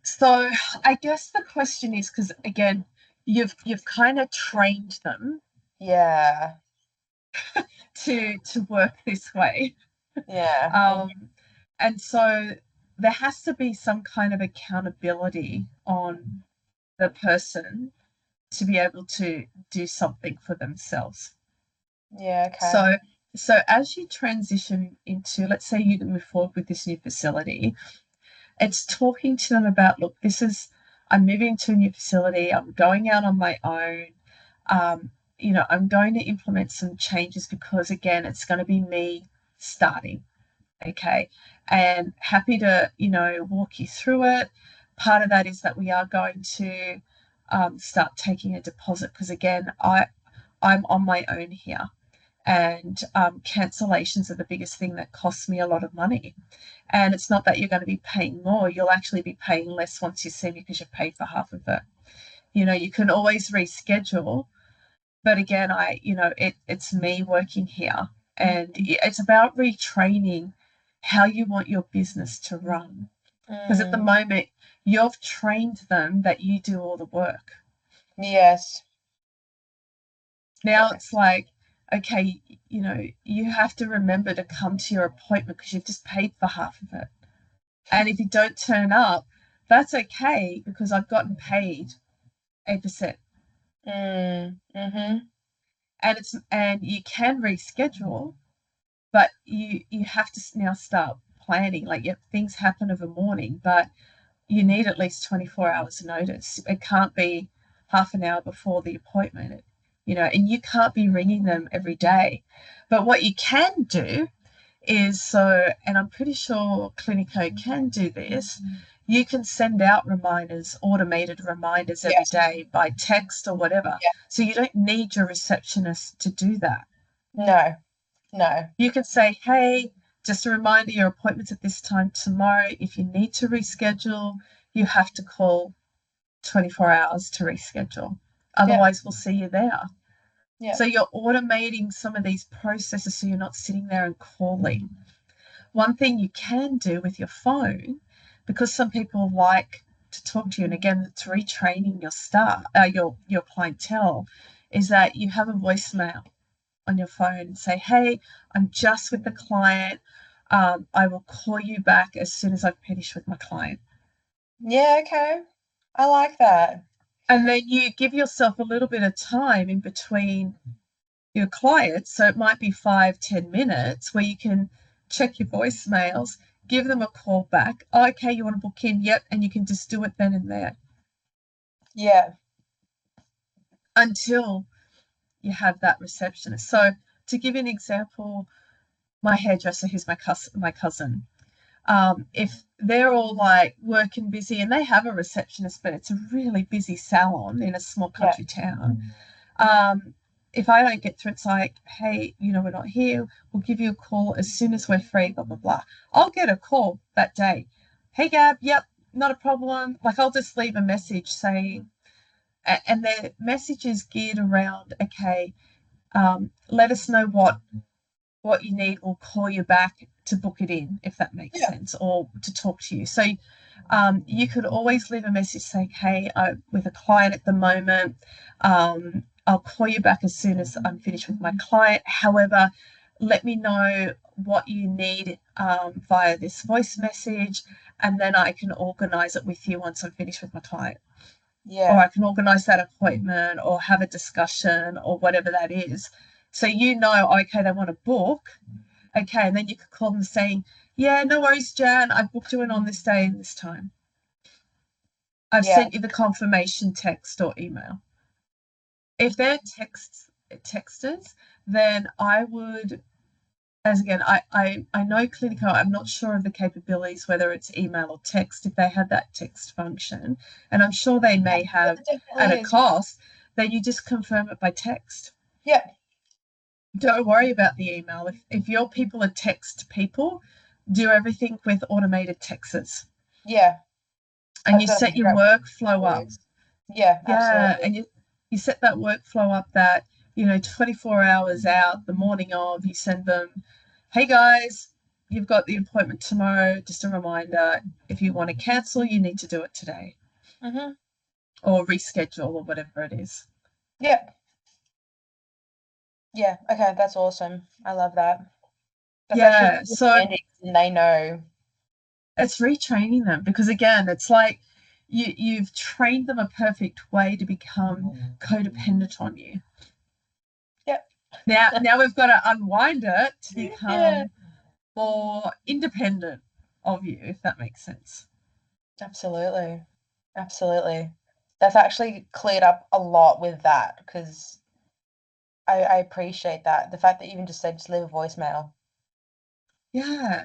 So I guess the question is, because again, you've kind of trained them Yeah, to work this way. yeah, And so there has to be some kind of accountability on the person to be able to do something for themselves. yeah, okay. So as you transition into, let's say you move forward with this new facility, it's talking to them about, look, I'm moving to a new facility, I'm going out on my own. I'm going to implement some changes because, again, it's going to be me starting. Okay. And happy to, walk you through it. Part of that is that we are going to start taking a deposit because, again, I'm on my own here. And cancellations are the biggest thing that costs me a lot of money. And it's not that you're going to be paying more, you'll actually be paying less once you see me because you've paid for half of it. You can always reschedule, but again, it's me working here, and it's about retraining how you want your business to run. Because at the moment, you've trained them that you do all the work. Yes. Now it's like, okay, you have to remember to come to your appointment because you've just paid for half of it. And if you don't turn up, that's okay because I've gotten paid 8%. Mm-hmm. And you can reschedule, but you have to now start planning. Like, things happen of a morning, but you need at least 24 hours notice. It can't be half an hour before the appointment, and you can't be ringing them every day. But what you can do is, and I'm pretty sure Clinico can do this, you can send out reminders, automated reminders every day by text or whatever. Yeah. So you don't need your receptionist to do that. No. You can say, hey, just a reminder, your appointment's at this time tomorrow. If you need to reschedule, you have to call 24 hours to reschedule. Otherwise, we'll see you there. Yeah. So you're automating some of these processes so you're not sitting there and calling. One thing you can do with your phone, because some people like to talk to you, and again, it's retraining your staff, your clientele, is that you have a voicemail on your phone and say, hey, I'm just with the client. I will call you back as soon as I've finished with my client. Yeah, okay. I like that. And then you give yourself a little bit of time in between your clients. So it might be 5-10 minutes where you can check your voicemails, give them a call back. Oh, okay, you want to book in? Yep. And you can just do it then and there. Yeah. Until you have that receptionist. So to give you an example, my hairdresser, who's my cousin, if they're all like working busy and they have a receptionist, but it's a really busy salon in a small country town, if I don't get through, it's like, hey, we're not here. We'll give you a call as soon as we're free, blah, blah, blah. I'll get a call that day. Hey, Gab, yep, not a problem. Like, I'll just leave a message saying, and the message is geared around, okay, let us know what you need. We'll call you back to book it in, if that makes sense, or to talk to you. So you could always leave a message saying, hey, I'm with a client at the moment. I'll call you back as soon as I'm finished with my client. However, let me know what you need via this voice message, and then I can organize it with you once I'm finished with my client. Yeah. Or I can organize that appointment or have a discussion or whatever that is. So okay, they want to book. Okay, and then you could call them saying, yeah, no worries, Jan, I've booked you in on this day and this time. I've sent you the confirmation text or email. If they're texters, then I would, as again, I know Clinico, I'm not sure of the capabilities, whether it's email or text, if they have that text function, and I'm sure they may have at a cost, then you just confirm it by text. Yeah. Don't worry about the email. If your people are text people, do everything with automated texts. Yeah. And you set your workflow up. Yeah, absolutely. And you set that workflow up that, 24 hours out, the morning of, you send them, hey guys, you've got the appointment tomorrow. Just a reminder, if you want to cancel, you need to do it today. Mm-hmm. Or reschedule or whatever it is. Yeah. Yeah, okay, that's awesome. I love that. That's so and they know. It's retraining them because, again, it's like you've trained them a perfect way to become codependent on you. Yep. Now we've got to unwind it to become more independent of you, if that makes sense. Absolutely. That's actually cleared up a lot with that, because I appreciate that. The fact that you even just said just leave a voicemail. Yeah.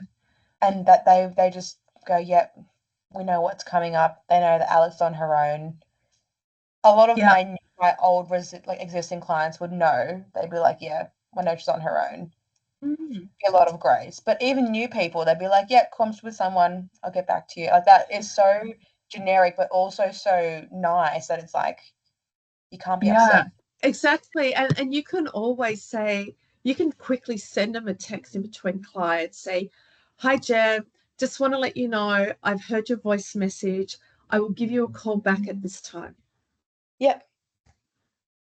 And that they just go, yep, we know what's coming up. They know that Alex is on her own. A lot of Yeah. my old existing clients would know. They'd be like, yeah, we know she's on her own. Mm. A lot of grace. But even new people, they'd be like, yep, cool, I'm with someone. I'll get back to you. Like, that is so generic, but also so nice that it's like you can't be Yeah, upset. exactly. And you can always say, you can quickly send them a text in between clients, say, hi, Jem, just want to let you know I've heard your voice message. I will give you a call back at this time. Yep.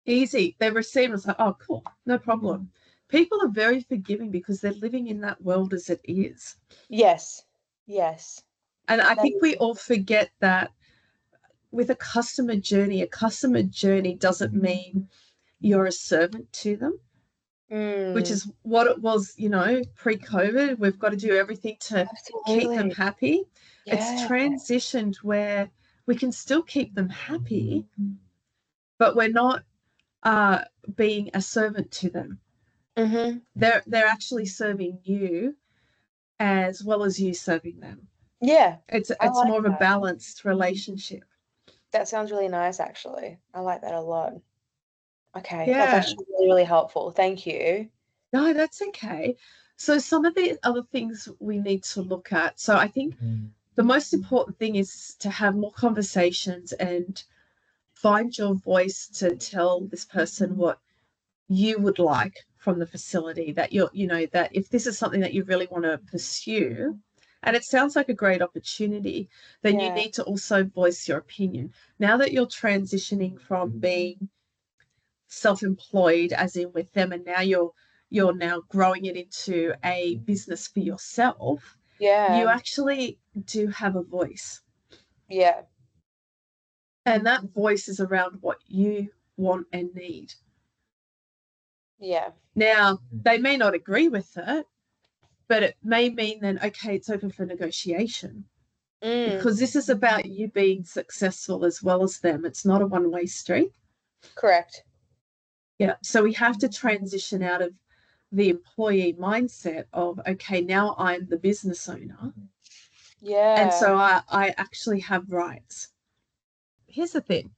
Easy. They receive it. It's like, oh, cool, no problem. People are very forgiving because they're living in that world as it is. Yes. Yes. And I That think we all forget that with a customer journey doesn't mean you're a servant to them, which is what it was, pre-COVID. We've got to do everything to keep them absolutely. happy. It's Yeah. transitioned where we can still keep them happy, but we're not being a servant to them. Mm-hmm. They're actually serving you as well as you serving them. Yeah. I It's like more of a that. balanced relationship. That sounds really nice, actually. I like that a lot. Okay, that's Yeah. actually really, really helpful. Thank you. No, that's okay. So some of the other things we need to look at. So I think the most important thing is to have more conversations and find your voice to tell this person what you would like from the facility, that that if this is something that you really want to pursue, and it sounds like a great opportunity, then you Yeah. need to also voice your opinion. Now that you're transitioning from being self-employed as in with them, and now you're now growing it into a business for yourself, you Yeah. actually do have a voice. Yeah. And that voice is around what you want and need. Yeah. Now, they may not agree with it, but it may mean then, okay, it's open for negotiation, because this is about you being successful as well as them. It's not a one-way street. Correct. Yeah. So we have to transition out of the employee mindset of, okay, now I'm the business owner. Yeah. And so I actually have rights. Here's the thing.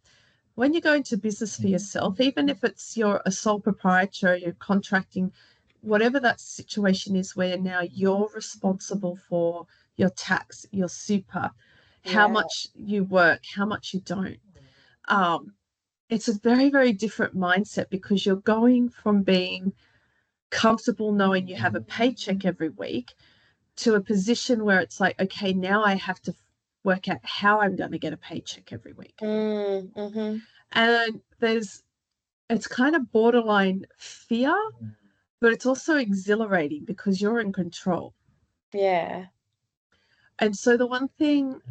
When you go into business for yourself, even if it's you're a sole proprietor, you're contracting, whatever that situation is where now you're responsible for your tax, your super, how Yeah. much you work, how much you don't. It's a very, very different mindset, because you're going from being comfortable knowing you have a paycheck every week to a position where it's like, okay, now I have to work out how I'm going to get a paycheck every week. Mm-hmm. And it's kind of borderline fear, but it's also exhilarating because you're in control. Yeah. And so the one thing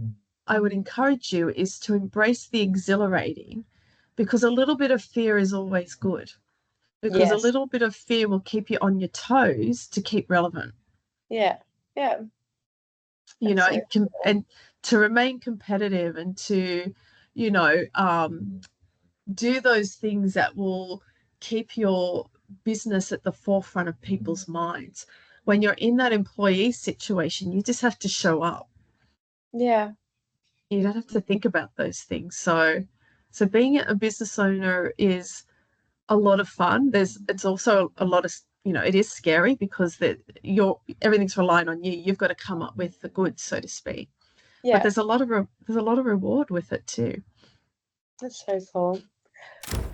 I would encourage you is to embrace the exhilarating, because a little bit of fear is always good, because a Yes. little bit of fear will keep you on your toes to keep relevant. Yeah. Yeah. That's so cool. And to remain competitive, and to, do those things that will keep your business at the forefront of people's minds. When you're in that employee situation, you just have to show up. Yeah. You don't have to think about those things. So being a business owner is a lot of fun. It's also a lot of, it is scary, because that everything's relying on you. You've got to come up with the goods, so to speak. But Yeah. there's a lot of reward with it too. That's so cool.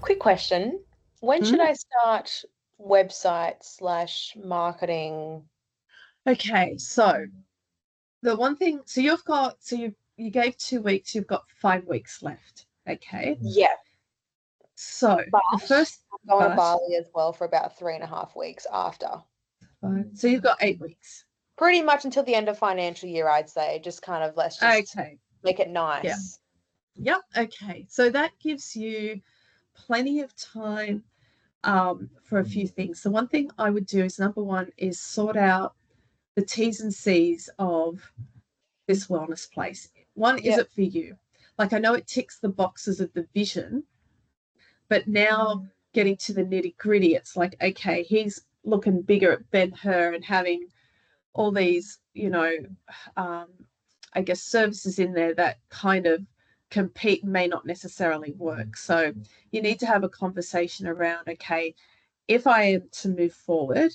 Quick question. When should Mm. I start website/marketing? Okay, so the one thing, so you gave 2 weeks, you've got 5 weeks left. Okay. Yeah. So But the first, I'm going to but Bali as well for about 3.5 weeks after. so you've got 8 weeks. Pretty much until the end of financial year, I'd say. Just kind of, let's just Okay. make it Yeah. nice. Yep. Okay. So that gives you plenty of time for a few things. So one thing I would do is, number one, is sort out the T's and C's of this wellness place. One, is Yep. it for you? Like, I know it ticks the boxes of the vision, but now getting to the nitty gritty, it's like, okay, he's looking bigger than her and having all these, I guess, services in there that kind of compete may not necessarily work. So you need to have a conversation around, okay, if I am to move forward,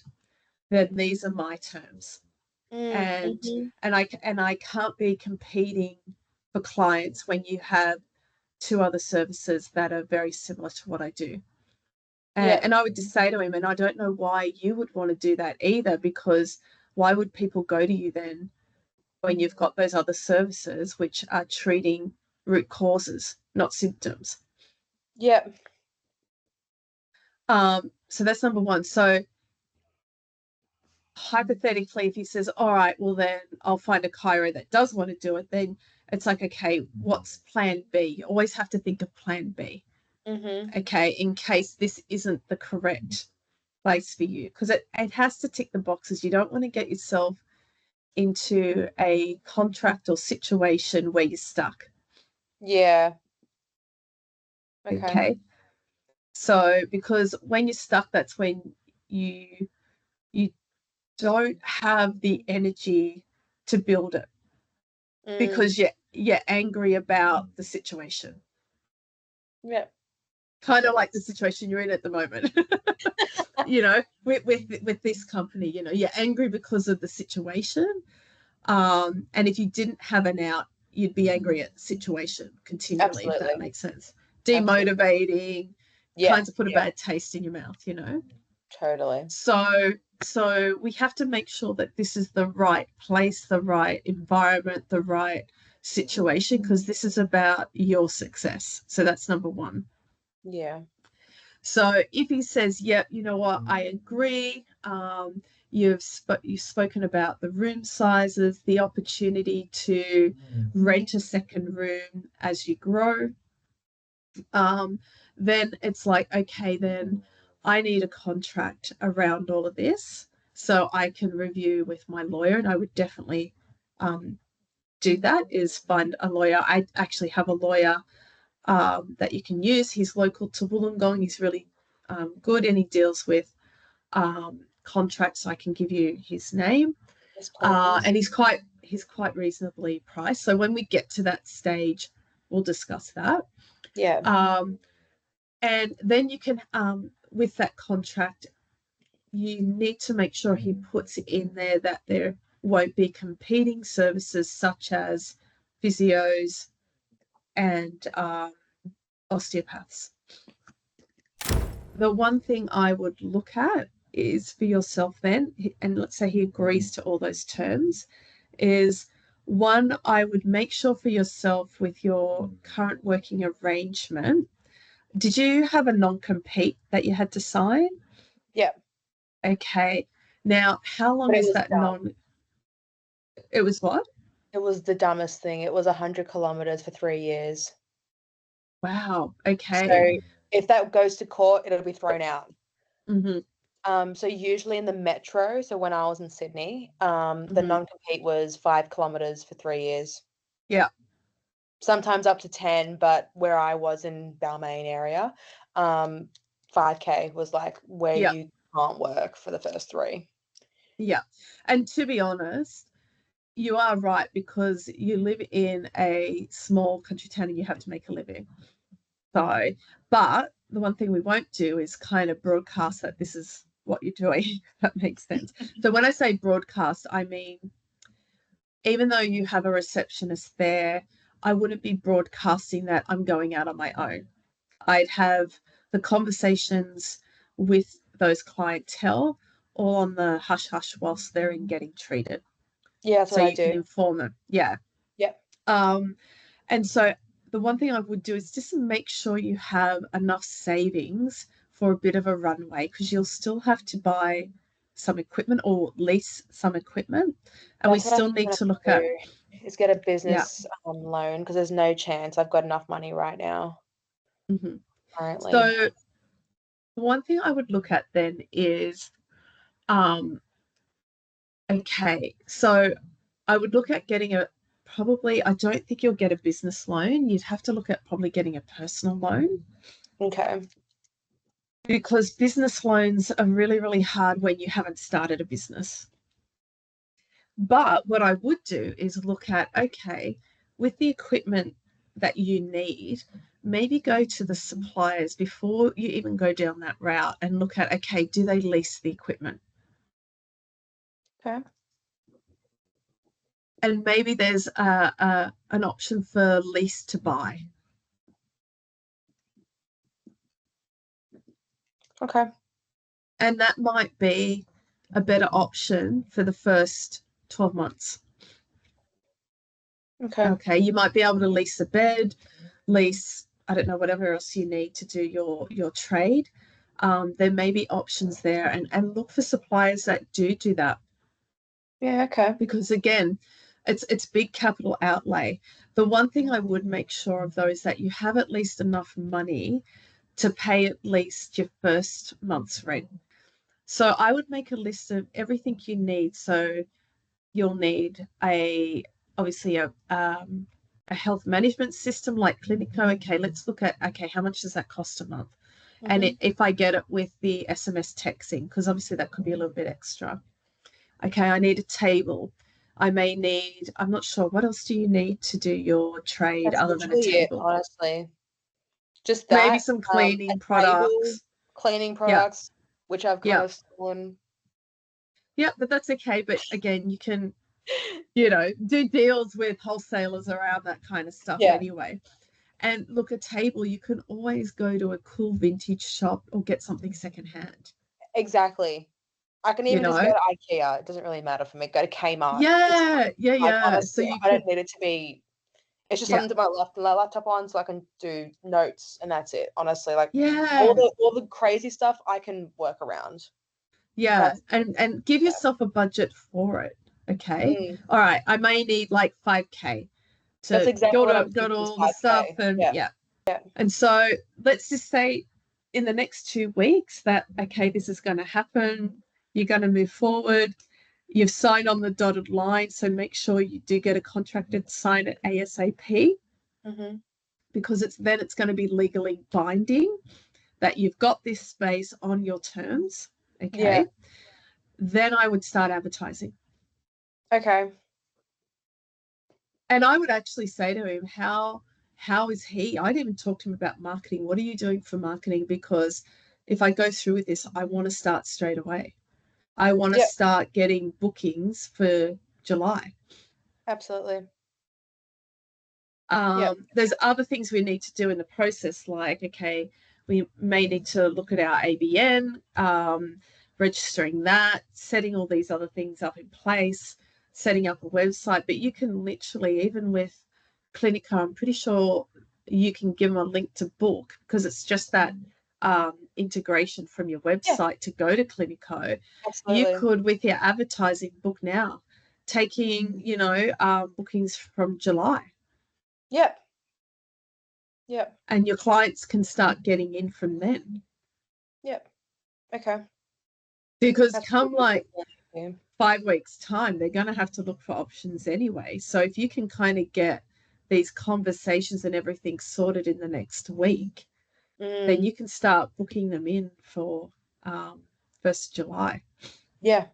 then these are my terms. And I can't be competing for clients when you have two other services that are very similar to what I do. And I would just say to him, and I don't know why you would want to do that either, because why would people go to you then when you've got those other services which are treating root causes, not symptoms? Yep. So that's number one. So hypothetically, if he says, all right, well, then I'll find a chiro that does want to do it, then it's like, okay, what's plan B? You always have to think of plan B. Okay, in case this isn't the correct place for you, because it has to tick the boxes. You don't want to get yourself into a contract or situation where you're stuck. Yeah. Okay. So because when you're stuck, that's when you don't have the energy to build it, because you're angry about the situation. Yeah. Kind of like the situation you're in at the moment. With this company, you're angry because of the situation. And if you didn't have an out, you'd be angry at the situation continually. Absolutely. If that makes sense. Demotivating, kinds of put a bad taste in your mouth, Totally. So we have to make sure that this is the right place, the right environment, the right situation, because this is about your success. So that's number one. Yeah. So if he says, yep, you know what, I agree. You've spoken about the room sizes, the opportunity to rent a second room as you grow. Then it's like, okay, then I need a contract around all of this so I can review with my lawyer. And I would definitely do that, is find a lawyer. I actually have a lawyer that you can use. He's local to Wollongong. He's really good, and he deals with contracts. I can give you his name. Yes, and he's quite reasonably priced. So when we get to that stage, we'll discuss that. Yeah. And then you can, with that contract, you need to make sure he puts in there that there won't be competing services such as physios and osteopaths. The one thing I would look at is for yourself then, and let's say he agrees to all those terms, is one, I would make sure for yourself with your current working arrangement, did you have a non-compete that you had to sign? Yeah. Okay. Now, how long is that It was what? It was the dumbest thing. It was 100 kilometers for 3 years. Wow. Okay. So if that goes to court, it'll be thrown out. Mm-hmm. So usually in the metro, so when I was in Sydney, the non-compete was 5 kilometers for 3 years. Yeah. Sometimes up to 10, but where I was in Balmain area, 5K was like where you can't work for the first 3. Yeah. And to be honest, you are right, because you live in a small country town and you have to make a living. So, but the one thing we won't do is kind of broadcast that this is what you're doing, if that makes sense. So when I say broadcast, I mean, even though you have a receptionist there, I wouldn't be broadcasting that I'm going out on my own. I'd have the conversations with those clientele all on the hush-hush whilst they're in getting treated. Yeah, that's so what I you do. can inform them. Yeah. Yep. And so the one thing I would do is just make sure you have enough savings for a bit of a runway, because you'll still have to buy some equipment or lease some equipment. And we still need to look at is get a business loan, because there's no chance I've got enough money right now. Currently. So the one thing I would look at then is, okay, so I would look at getting I don't think you'll get a business loan. You'd have to look at probably getting a personal loan. Okay. because business loans are really, really hard when you haven't started a business. But what I would do is look at, okay, with the equipment that you need, maybe go to the suppliers before you even go down that route and look at, okay, do they lease the equipment? Okay. And maybe there's an option for lease to buy. Okay. And that might be a better option for the first 12 months. Okay, you might be able to lease a bed, lease, I don't know, whatever else you need to do your trade. There may be options there, and look for suppliers that do that. Yeah, okay. Because again, it's big capital outlay. The one thing I would make sure of, though, is that you have at least enough money to pay at least your first month's rent. So I would make a list of everything you need. So you'll need obviously a health management system like Clinico. Okay, let's look at, okay, how much does that cost a month? And if I get it with the SMS texting, because obviously that could be a little bit extra. Okay, I need a table. I may need, I'm not sure, what else do you need to do your trade other than a table? Honestly, just that. Maybe some cleaning products. Cleaning products, which I've kind of stolen. Yeah, but that's okay. But again, you can, do deals with wholesalers around that kind of stuff anyway. And look, a table, you can always go to a cool vintage shop or get something secondhand. Exactly. I can even just go to IKEA. It doesn't really matter for me. Go to Kmart. Yeah. Honestly, so I don't need it to be. It's just something to put my laptop on, so I can do notes, and that's it. Honestly, like all the crazy stuff I can work around. Yeah, and give yourself a budget for it. Okay. All right. I may need like 5K to that's exactly go to all the stuff, and And so let's just say in the next 2 weeks that, okay, this is going to happen. You're going to move forward. You've signed on the dotted line. So make sure you do get a contractor to sign it ASAP, because it's going to be legally binding that you've got this space on your terms. Okay. Then I would start advertising. Okay. And I would actually say to him, how is he? I didn't even talk to him about marketing. What are you doing for marketing? Because if I go through with this, I want to start straight away. I want to start getting bookings for July. Absolutely. There's other things we need to do in the process, like, okay, we may need to look at our ABN, registering that, setting all these other things up in place, setting up a website. But you can literally, even with Clinico, I'm pretty sure you can give them a link to book, because it's just that integration from your website to go to Clinico. Absolutely. You could, with your advertising, book now, taking bookings from July. And your clients can start getting in from then. Okay. Because come like 5 weeks time, they're going to have to look for options anyway. So if you can kind of get these conversations and everything sorted in the next week, then you can start booking them in for 1st July. Yeah,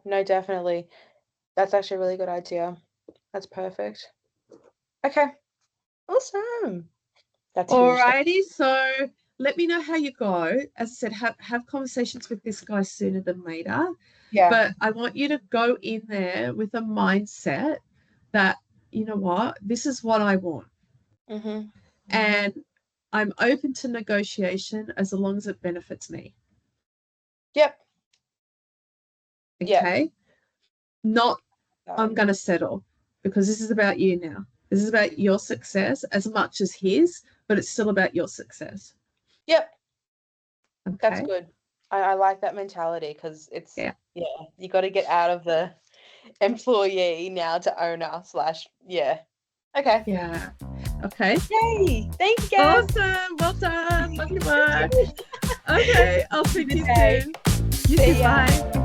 no, definitely. That's actually a really good idea. That's perfect. Okay, awesome. That's alrighty. So let me know how you go. As I said, have conversations with this guy sooner than later. But I want you to go in there with a mindset that, you know what, this is what I want. And I'm open to negotiation as long as it benefits me. Okay. Not I'm going to settle, because this is about you now. This is about your success as much as his, but it's still about your success. Okay. That's good. I like that mentality, because it's you got to get out of the employee now to owner / Okay. Yeah. Okay. Yay! Thank you, guys. Awesome. Well done. Love your work. Okay. I'll see you soon. You too. Bye.